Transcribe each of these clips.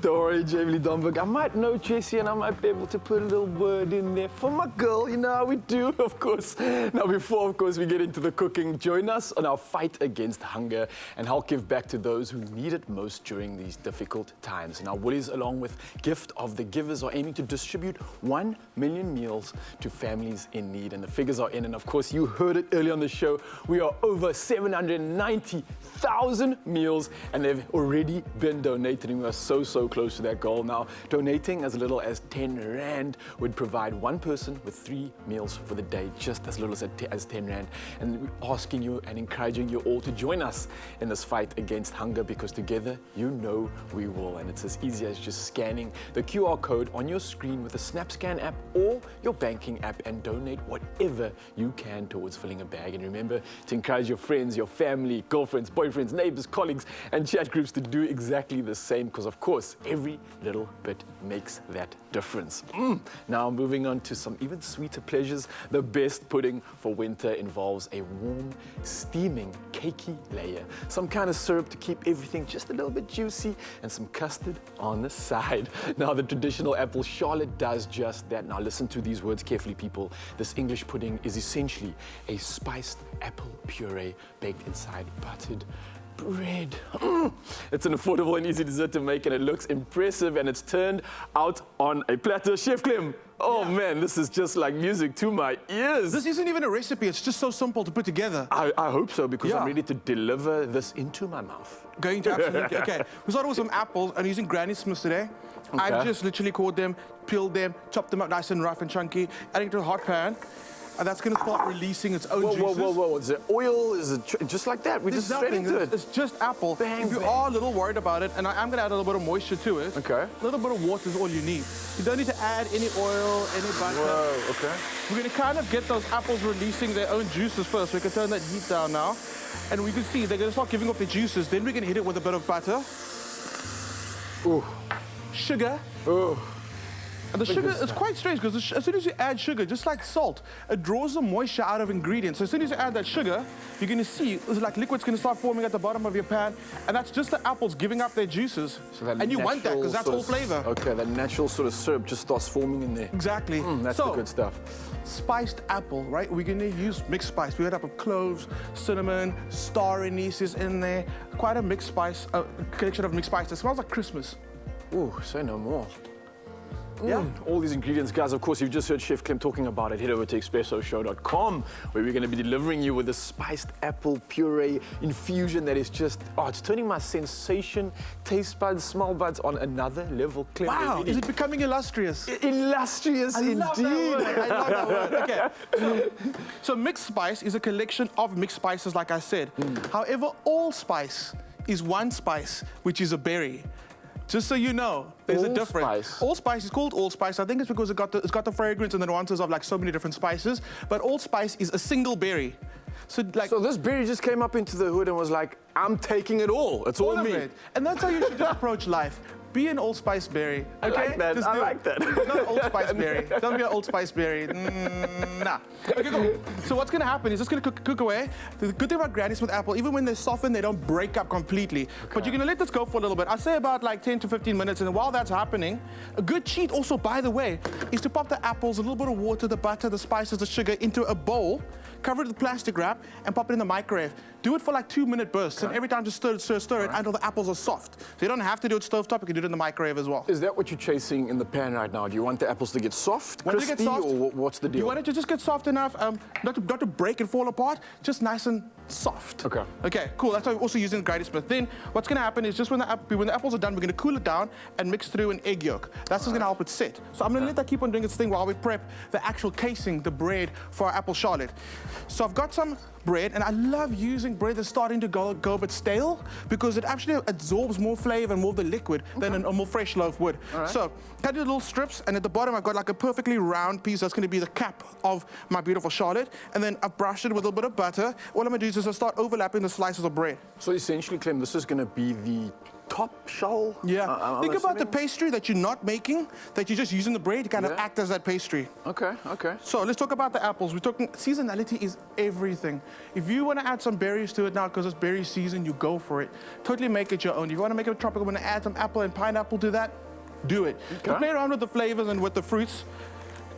Don't worry, Jamie Domberg. I might know Jessie and I might be able to put a little word in there for my girl. You know how we do, of course. Now, before, of course, we get into the cooking, join us on our fight against hunger and help give back to those who need it most during these difficult times. Now, Woolies, along with Gift of the Givers, are aiming to distribute 1 million meals to families in need. And the figures are in. And, of course, you heard it earlier on the show. We are over 790,000 meals, and they've already been donated. And we are so close to that goal. Now, donating as little as 10 Rand would provide one person with 3 meals for the day, just as little as 10 Rand. And we're asking you and encouraging you all to join us in this fight against hunger, because together, you know we will. And it's as easy as just scanning the QR code on your screen with the SnapScan app or your banking app and donate whatever you can towards filling a bag. And remember to encourage your friends, your family, girlfriends, boyfriends, neighbors, colleagues, and chat groups to do exactly the same, because of course, every little bit makes that difference. Now, moving on to some even sweeter pleasures. The best pudding for winter involves a warm, steaming, cakey layer, some kind of syrup to keep everything just a little bit juicy, and some custard on the side. Now, the traditional apple charlotte does just that. Now, listen to these words carefully, people. This English pudding is essentially a spiced apple puree baked inside buttered bread. It's an affordable and easy dessert to make, and it looks impressive, and it's turned out on a platter. Chef Clem, oh man, this is just like music to my ears. This isn't even a recipe, it's just so simple to put together. I hope so, because I'm ready to deliver this into my mouth. Going to, absolutely. Okay, we started with some apples. I'm using Granny Smiths today. Okay. I've just literally cored them, peeled them, chopped them up nice and rough and chunky, adding to a hot pan. And that's going to start releasing its own juices. Whoa. Is it oil? Is it just like that? We just straight into it. It's just apple. Bang, if you are a little worried about it, and I'm going to add a little bit of moisture to it. Okay. A little bit of water is all you need. You don't need to add any oil, any butter. Whoa, okay. We're going to kind of get those apples releasing their own juices first. We can turn that heat down now. And we can see they're going to start giving off their juices. Then we're going to hit it with a bit of butter. Ooh. Sugar. Ooh. And the sugar is quite strange, because as soon as you add sugar, just like salt, it draws the moisture out of ingredients. So as soon as you add that sugar, you're going to see it's like liquid's going to start forming at the bottom of your pan, and that's just the apples giving up their juices. So and you want that, because that's all flavor. Okay, that natural sort of syrup just starts forming in there. Exactly. That's the good stuff. Spiced apple, right? We're going to use mixed spice. We had up of cloves, cinnamon, star anise is in there. Quite a mixed spice, a collection of mixed spice. It smells like Christmas. Ooh, say no more. Yeah. All these ingredients, guys, of course, you've just heard Chef Clem talking about it. Head over to expressoshow.com, where we're going to be delivering you with a spiced apple puree infusion that is just, it's turning my sensation, taste buds, smell buds on another level. Clem, wow, is it becoming illustrious? Illustrious, indeed. I love that word. Okay, so mixed spice is a collection of mixed spices, like I said. However, allspice is one spice, which is a berry. Just so you know, there's a difference. Allspice is called allspice. I think it's because it's got the fragrance and the nuances of like so many different spices. But allspice is a single berry. So this berry just came up into the hood and was like, I'm taking it all. It's all me. And that's how you should approach life. Be an allspice berry. Okay? I like that. I like that. Not an allspice berry. Don't be an allspice berry. Nah. Okay, cool. So what's going to happen is it's going to cook away. The good thing about Granny Smith apple, even when they soften, they don't break up completely. Okay. But you're going to let this go for a little bit. I'd say about like 10 to 15 minutes. And while that's happening, a good cheat also, by the way, is to pop the apples, a little bit of water, the butter, the spices, the sugar into a bowl, cover it with plastic wrap, and pop it in the microwave. Do it for like 2-minute bursts, and every time just stir it until the apples are soft. So you don't have to do it stovetop, you can do it in the microwave as well. Is that what you're chasing in the pan right now? Do you want the apples to get soft, crispy, or what's the deal? You want it to just get soft enough, not to break and fall apart, just nice and soft. Okay. Okay, cool. That's why we're also using Granny Smith. Then what's going to happen is just when the apples are done, we're going to cool it down and mix through an egg yolk. That's just going to help it sit. So I'm going to let that keep on doing its thing while we prep the actual casing, the bread for our apple charlotte. So I've got some bread, and I love using bread that's starting to go a bit stale, because it actually absorbs more flavor and more of the liquid than a more fresh loaf would. So cut it little strips, and at the bottom I've got like a perfectly round piece that's going to be the cap of my beautiful charlotte, and then I've brushed it with a little bit of butter. All I'm going to do is just start overlapping the slices of bread. So essentially, Clem, this is going to be top shell? Yeah. I'm Think about the assuming? pastry that you're not making, that you're just using the bread to kind of Yeah. act as that pastry. Okay, okay. So let's talk about the apples. We're talking seasonality is everything. If you want to add some berries to it now because it's berry season, you go for it. Totally make it your own. If you want to make it tropical, want to add some apple and pineapple to that, do it. Okay. You play around with the flavors and with the fruits,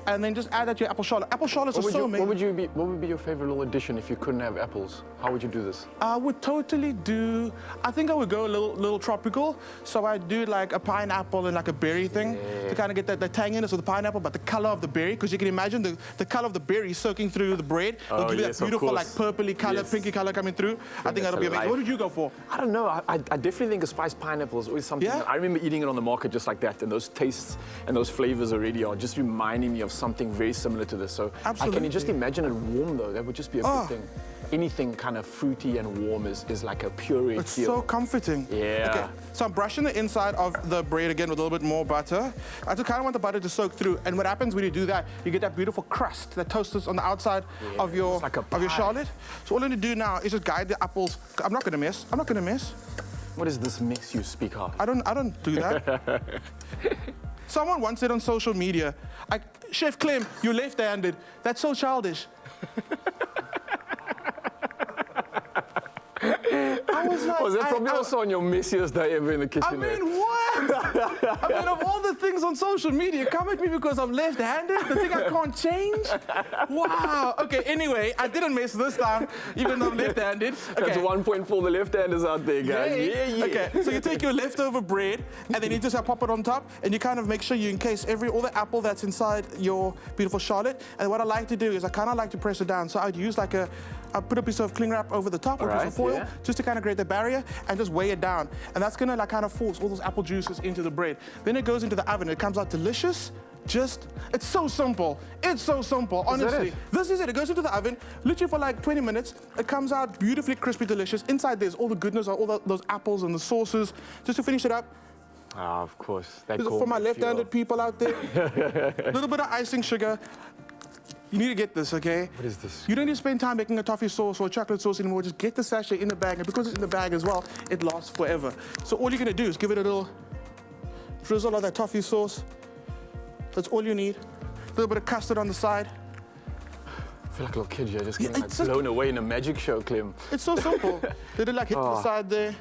and then just add that to your apple charlotte. Apple charlottes are so amazing. What would be your favorite little addition if you couldn't have apples? How would you do this? I would totally do, I think I would go a little tropical. So I'd do like a pineapple and like a berry thing to kind of get that tanginess of the pineapple, but the color of the berry, because you can imagine the color of the berry soaking through the bread. It'll give you yes, that of beautiful like course. purpley color, Yes. pinky color coming through. I think that'll be amazing. alive. What did you go for? I don't know. I definitely think a spiced pineapple is always something. Yeah? I remember eating it on the market just like that, and those tastes and those flavors already are just reminding me of something very similar to this. So I Absolutely. can just imagine it warm though. That would just be a Oh. good thing. Anything kind of fruity and warm is like a puree It's feel. so comforting. Yeah. Okay, so I'm brushing the inside of the bread again with a little bit more butter. I just kind of want the butter to soak through. And what happens when you do that, you get that beautiful crust that toasts on the outside of your it's like a of your pie. charlotte. So all I'm gonna do now is just guide the apples. I'm not gonna miss. I'm not gonna miss. What is this mix you speak of? I don't do that. Someone once said on social media, Chef Clem, you're left-handed. That's so childish. I was like, Was that probably also on your messiest day ever in the kitchen? I mean, what? I mean, of all the things on social media, come at me because I'm left-handed? The thing I can't change? Wow. Okay, anyway, I didn't miss this time, even though I'm left-handed. Okay. That's 1 point for the left-handers out there, guys. Yay. Yeah. Okay, so you take your leftover bread and then you just pop it on top and you kind of make sure you encase all the apple that's inside your beautiful charlotte. And what I like to do is I kind of like to press it down. So I'd use I put a piece of cling wrap over the top or a piece of foil yeah. just to kind of create the barrier and just weigh it down. And that's gonna like kind of force all those apple juices into the bread. Then it goes into the oven. It comes out delicious. It's so simple. It's so simple, honestly. This is it. It goes into the oven, literally for like 20 minutes. It comes out beautifully crispy, delicious. Inside there's all the goodness, all those apples and the sauces. Just to finish it up, Ah, of course. That this is for my left-handed people out there. A little bit of icing sugar. You need to get this, okay? What is this? You don't need to spend time making a toffee sauce or a chocolate sauce anymore. Just get the sachet in the bag, and because it's in the bag as well, it lasts forever. So all you're gonna do is give it a little drizzle of that toffee sauce. That's all you need. A little bit of custard on the side. I feel like a little kid here, just Yeah, getting it's like just- blown away in a magic show, Clem. It's so simple. Did it like hit to the side there?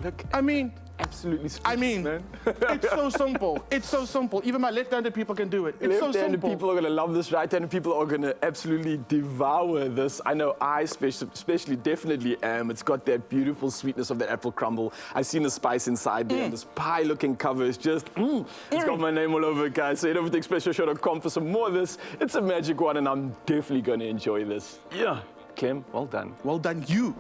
Look, I mean, absolutely speechless, man. it's so simple. It's so simple. Even my left-handed people can do it. It's so Left-handed simple. people are going to love this. Right-handed people are going to absolutely devour this. I know I especially definitely am. It's got that beautiful sweetness of the apple crumble. I've seen the spice inside there. And this pie-looking cover is just, It's got my name all over it, guys. So head over to expressioshow.com for some more of this. It's a magic one, and I'm definitely going to enjoy this. Yeah. Clem, well done. Well done, you.